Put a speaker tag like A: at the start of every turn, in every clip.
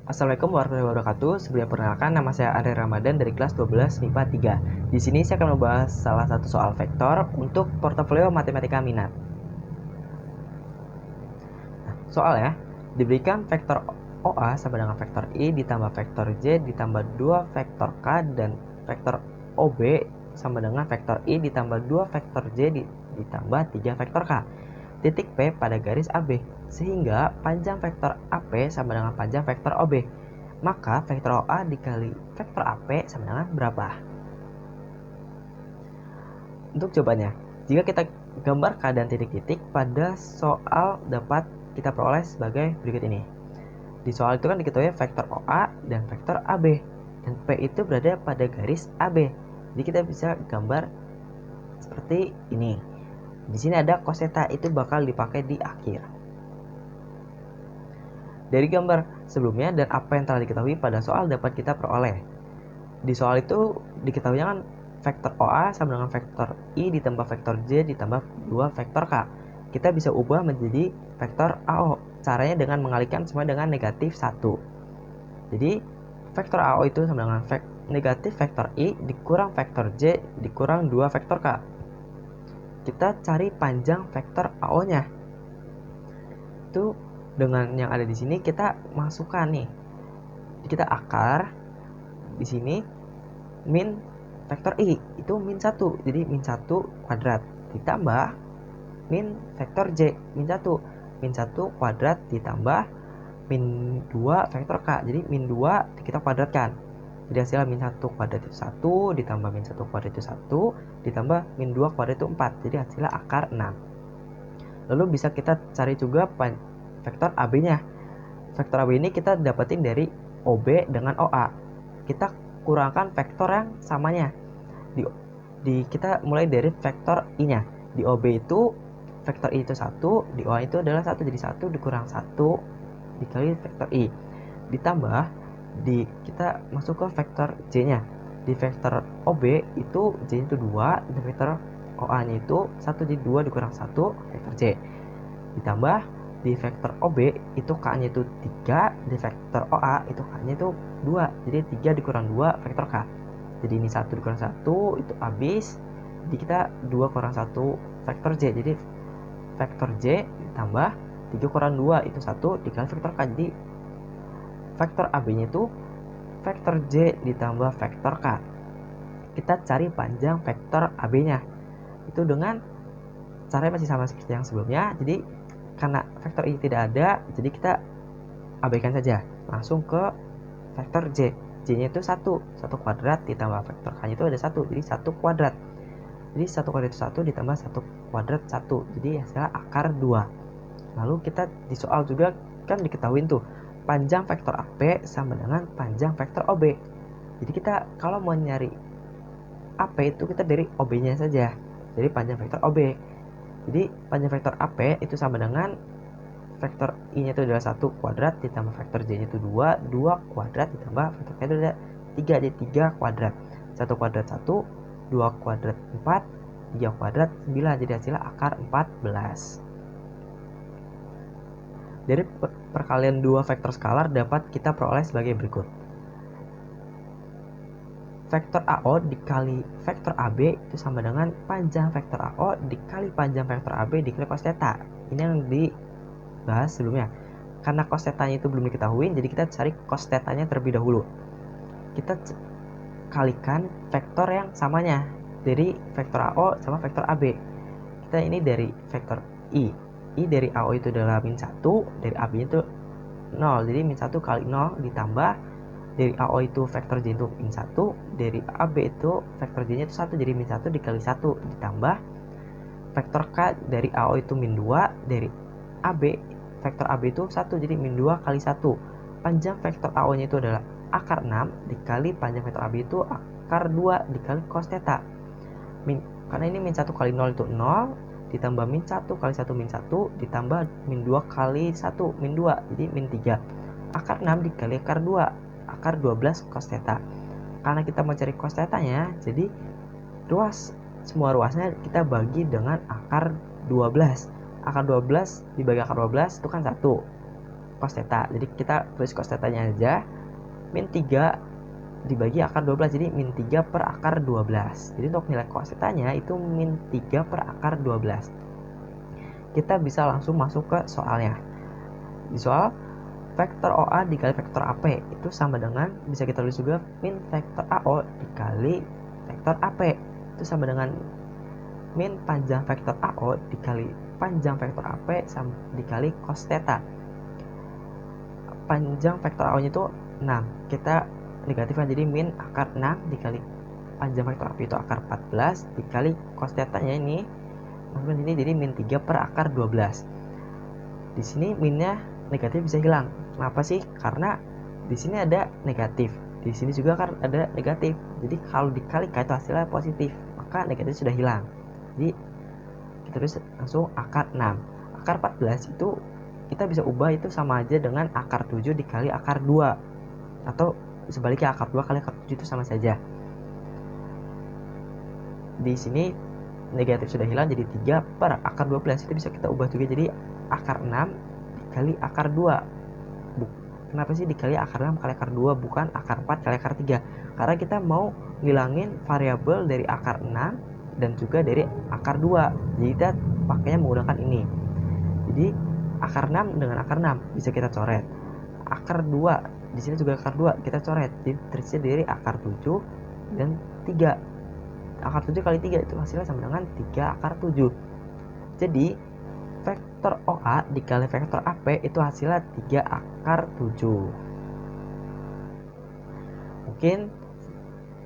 A: Assalamualaikum warahmatullahi wabarakatuh. Sebelumnya perkenalkan, nama saya Andre Ramadan dari kelas 12 MIPA 3. Di sini saya akan membahas salah satu soal vektor untuk portofolio matematika minat. Soalnya, diberikan vektor OA sama dengan vektor I ditambah vektor J ditambah 2 vektor K dan vektor OB sama dengan vektor I ditambah 2 vektor J ditambah 3 vektor K. Titik P pada garis AB, sehingga panjang vektor AP sama dengan panjang vektor OB. Maka vektor OA dikali vektor AP sama dengan berapa? Untuk jawabannya, jika kita gambar keadaan titik-titik pada soal dapat kita peroleh sebagai berikut ini. Di soal itu kan diketahui vektor OA dan vektor AB, dan P itu berada pada garis AB. Jadi kita bisa gambar seperti ini. Di sini ada cos theta, itu bakal dipakai di akhir. Dari gambar sebelumnya dan apa yang telah diketahui pada soal dapat kita peroleh. Di soal itu diketahui kan vektor OA sama dengan vektor I ditambah vektor J ditambah 2 vektor K. Kita bisa ubah menjadi vektor AO. Caranya dengan mengalihkan semua dengan negatif 1. Jadi vektor AO itu sama dengan negatif vektor I dikurang vektor J dikurang 2 vektor K. Kita cari panjang vektor AO-nya. Itu dengan yang ada di sini kita masukkan nih. Kita akar di sini min vektor I itu min 1. Jadi min 1 kuadrat ditambah min vektor J min 1. Min 1 kuadrat ditambah min 2 vektor K. Jadi min 2 kita kuadratkan. Jadi hasilnya min 1 kuadrat itu 1 ditambah min 1 kuadrat itu 1 ditambah min 2 kuadrat itu 4. Jadi hasilnya akar 6. Lalu bisa kita cari juga vektor AB-nya. Vektor AB ini kita dapetin dari OB dengan OA. Kita kurangkan vektor yang samanya. Kita mulai dari vektor I-nya. Di OB itu vektor I itu 1, di OA itu adalah 1. Jadi 1 dikurang 1 dikali vektor I. Ditambah kita masuk ke vektor J-nya. Di vektor OB itu J itu 2, dan vektor OA-nya itu 1, jadi 2 dikurang 1 vektor J. Ditambah di vektor OB itu K-nya itu 3, di vektor OA itu K-nya itu 2, jadi 3 dikurang 2 vektor K. Jadi ini 1 dikurang 1 itu habis. Jadi kita 2 kurang 1 vektor J. Jadi vektor J ditambah 3 kurang 2 itu 1 dikali vektor K. Jadi vektor AB-nya itu vektor J ditambah vektor K. Kita cari panjang vektor AB-nya. Itu dengan caranya masih sama seperti yang sebelumnya. Jadi karena vektor I tidak ada, jadi kita abaikan saja. Langsung ke vektor J. J-nya itu 1 kuadrat ditambah vektor K-nya itu ada 1. Jadi 1 kuadrat. Jadi 1 kuadrat itu 1 ditambah 1 kuadrat 1. Jadi hasilnya akar 2. Lalu kita di soal juga kan diketahui tuh panjang vektor AP sama dengan panjang vektor OB. Jadi kita kalau mau nyari AP itu kita dari OB-nya saja. Jadi panjang vektor OB. Jadi panjang vektor AP itu sama dengan vektor I-nya itu adalah 1 kuadrat ditambah vektor J-nya itu 2 kuadrat ditambah vektor K itu adalah 3, jadi 3 kuadrat. 1 kuadrat 1, 2 kuadrat 4, 3 kuadrat 9, jadi hasilnya akar 14. Dari perkalian 2 vektor skalar dapat kita peroleh sebagai berikut. Vektor AO dikali vektor AB itu sama dengan panjang vektor AO dikali panjang vektor AB dikali cos theta. Ini yang dibahas sebelumnya. Karena cos theta-nya itu belum diketahui, jadi kita cari cos theta-nya terlebih dahulu. Kita kalikan vektor yang samanya dari vektor AO sama vektor AB. Kita ini dari vektor I dari AO itu adalah min 1, dari AB itu 0. Jadi min 1 kali 0 ditambah dari AO itu vektor J itu min 1, dari AB itu vektor J nya itu 1, jadi min 1 dikali 1 ditambah vektor K dari AO itu min 2, dari AB vektor AB itu 1, jadi min 2 kali 1. Panjang vektor AO nya itu adalah akar 6 dikali panjang vektor AB itu akar 2 dikali cos theta. Karena ini min 1 kali 0 itu 0, ditambah min 1 kali 1 min 1 ditambah min 2 kali 1 min 2, jadi min 3. Akar 6 dikali akar 2, akar 12 cos theta. Karena kita mau cari cos theta-nya, jadi semua ruasnya kita bagi dengan akar 12. Akar 12 dibagi akar 12 itu kan 1. cos theta. Jadi kita tulis cos theta-nya aja. Min 3 dibagi akar 12, jadi min 3 per akar 12. Jadi untuk nilai cos theta-nya itu min 3 per akar 12. Kita bisa langsung masuk ke soalnya. Di soal, vektor OA dikali vektor AP itu sama dengan, bisa kita tulis juga, min vektor AO dikali vektor AP itu sama dengan min panjang vektor AO dikali panjang vektor AP dikali cos theta. Panjang vektor AO nya itu 6, kita negatifkan jadi min akar 6 dikali panjang vektor AP itu akar 14 dikali cos theta nya ini jadi min 3 per akar 12. Di sini minnya negatif bisa hilang. Kenapa sih? Karena di sini ada negatif, di sini juga kan ada negatif. Jadi kalau dikalikan itu hasilnya positif, maka negatif sudah hilang. Jadi kita tulis langsung akar 6. Akar 14 itu kita bisa ubah itu sama aja dengan akar 7 dikali akar 2, atau sebaliknya akar 2 kali akar 7 itu sama saja. Di sini negatif sudah hilang, jadi 3 per akar 12 itu bisa kita ubah juga jadi akar 6 dikali akar 2. Kenapa sih dikali akar 6 kali akar 2 bukan akar 4 kali akar 3? Karena kita mau ngilangin variabel dari akar 6 dan juga dari akar 2. Jadi kita pakainya menggunakan ini. Jadi akar 6 dengan akar 6 bisa kita coret. Akar 2 di sini juga akar 2 kita coret. Jadi terdiri dari akar 7 dan 3. Akar 7 kali 3 itu hasilnya sama dengan 3 akar 7. Jadi vektor OA dikali vektor AP itu hasilnya 3 akar 7. Mungkin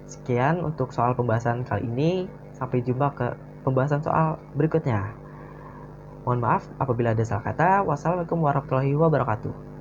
A: sekian untuk soal pembahasan kali ini. Sampai jumpa ke pembahasan soal berikutnya. Mohon maaf apabila ada salah kata. Wassalamualaikum warahmatullahi wabarakatuh.